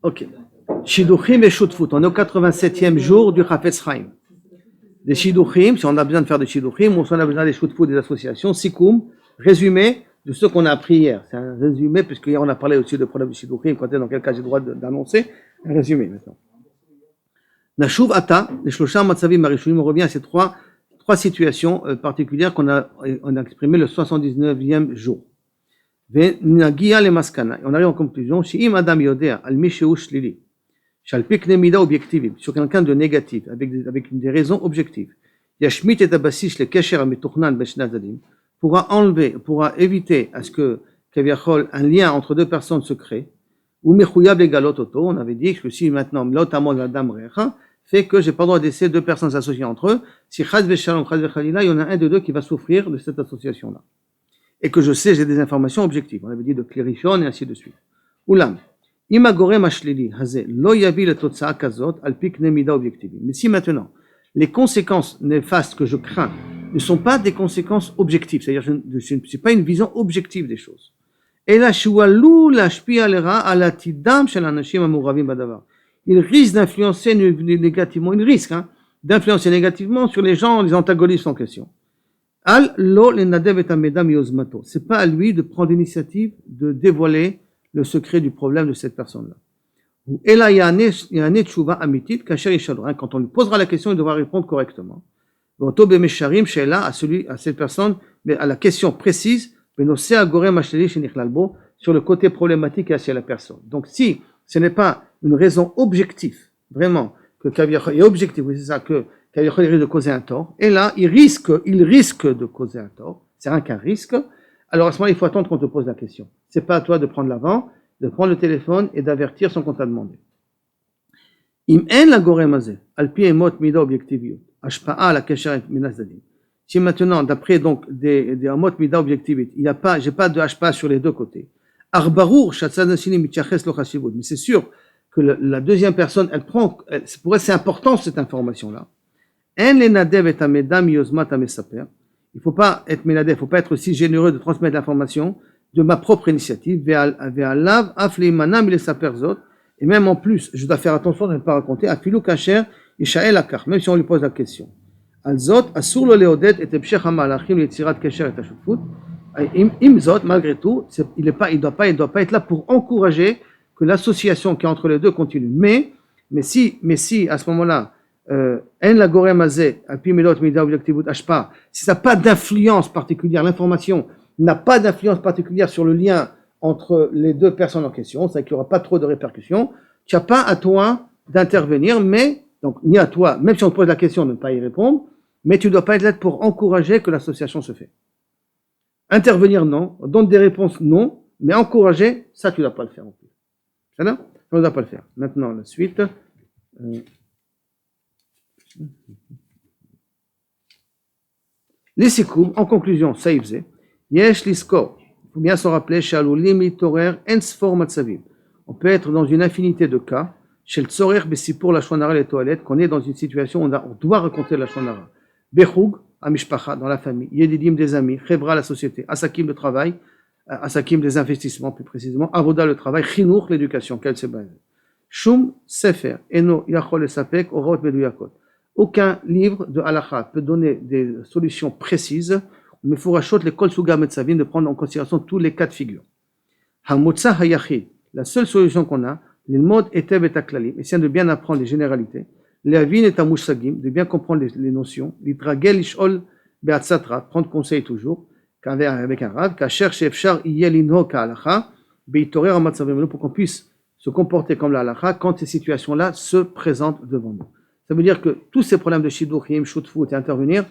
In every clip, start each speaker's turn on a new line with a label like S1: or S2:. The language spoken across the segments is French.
S1: Ok. Shidduchim et Shutfut. On est au 87e jour du Chafetz Chaim. Des Shidduchim, si on a besoin de faire des Shidduchim, ou si on a besoin des Shutfut des associations, Sikoum, résumé de ce qu'on a appris hier. C'est un résumé, puisque hier on a parlé aussi de problème de Shidduchim, quand et dans quel cas j'ai le droit d'annoncer. Un résumé maintenant. Nashuv Ata, les Shlosha Matzavim Marishuim, on revient à ces trois situations particulières qu'on a exprimées le 79e jour. Venagia le Maskana. On arrive en conclusion. Shi'im Adam Yodea, al Misheu Shlili. Shalpik Nemida objective, sur quelqu'un de négatif, avec des raisons objectives. Yashmit et Abassish le Kesher Amituchnan Beshnadadim, pourra éviter à ce que Kaviachol, un lien entre deux personnes se crée, ou Mechuyab le Galot Oto, on avait dit que si maintenant, Lotamol Adam Recha, fait que j'ai pas le droit de laisser deux personnes associées entre eux, si Chaz Veshalom, Chaz Vechalila, il y en a un de deux qui va souffrir de cette association-là. Et que je sais, j'ai des informations objectives. On avait dit de Klérichon et ainsi de suite. Oulam. Mais si maintenant, les conséquences néfastes que je crains ne sont pas des conséquences objectives, c'est-à-dire ce n'est pas une vision objective des choses. Il risque d'influencer négativement, d'influencer négativement sur les gens, les antagonistes en question. C'est pas à lui de prendre l'initiative de dévoiler le secret du problème de cette personne-là. Quand on lui posera la question, il devra répondre correctement. À cette personne, mais à la question précise, sur le côté problématique associé à la personne. Donc si ce n'est pas une raison objective, vraiment, que Kaviachol est objectif, c'est ça, que Kaviachol risque de causer un tort, et là, il risque de causer un tort, c'est rien qu'un risque, alors à ce moment-là, il faut attendre qu'on te pose la question. C'est pas à toi de prendre l'avant, de prendre le téléphone et d'avertir sans qu'on t'a demandé. Si maintenant, d'après donc des amot mida objectivit, j'ai pas de hashpa sur les deux côtés. Mais c'est sûr que la deuxième personne, pour elle c'est important cette information-là. Il faut pas être méladé, il faut pas être aussi généreux de transmettre l'information de ma propre initiative, et même en plus, je dois faire attention de ne pas raconter, même si on lui pose la question. Malgré tout, il doit pas être là pour encourager que l'association qui est entre les deux continue. Mais si à ce moment-là, si ça n'a pas d'influence particulière, l'information n'a pas d'influence particulière sur le lien entre les deux personnes en question, c'est-à-dire qu'il n'y aura pas trop de répercussions, tu n'as pas à toi d'intervenir, donc ni à toi, même si on te pose la question de ne pas y répondre, mais tu ne dois pas être là pour encourager que l'association se fait. Intervenir, non. Donner des réponses, non. Mais encourager, ça, tu ne dois pas le faire non plus. Ça, non? On ne doit pas le faire. Maintenant, la suite. Les sikoum, en conclusion, ça y faisait. Yesh liskor. Il faut bien s'en rappeler. Shalulim litorer ensfor matzavim. On peut être dans une infinité de cas. Chez le tzorer bessipur la shonara les toilettes, qu'on est dans une situation où on doit raconter la shonara. Bechug, amishpacha, dans la famille. Yedidim, des amis. Chevra, la société. Asakim, le travail. Asakim, des investissements, plus précisément. Avoda, le travail. Chinour, l'éducation. Quel se base. Shum, sefer. Eno, yachol et sapek, orot, meduyakot. Aucun livre de halakha peut donner des solutions précises, mais il faut racheter les kol suga metzavim, de prendre en considération tous les cas de figure. Hamotza hayachid, la seule solution qu'on a, l'ilmod etev et aklalim, essayer de bien apprendre les généralités, l'avin et amushagim, de bien comprendre les notions, l'itragel ishol be'atzatra, prendre conseil toujours, avec un rav, kasher sheefshar iyelino ka'halakha, be'itorer amatzavim, pour qu'on puisse se comporter comme la halakha quand ces situations-là se présentent devant nous. Ça veut dire que tous ces problèmes de shidduchim, shutfut et intervenir,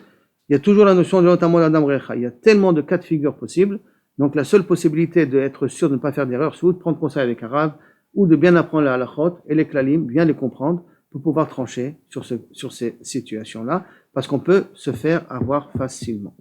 S1: il y a toujours la notion de notamment l'adam recha. Il y a tellement de cas de figure possibles. Donc la seule possibilité d'être sûr de ne pas faire d'erreur, c'est ou de prendre conseil avec un rav, ou de bien apprendre la halachot et les klalim, bien les comprendre, pour pouvoir trancher sur ces situations-là, parce qu'on peut se faire avoir facilement.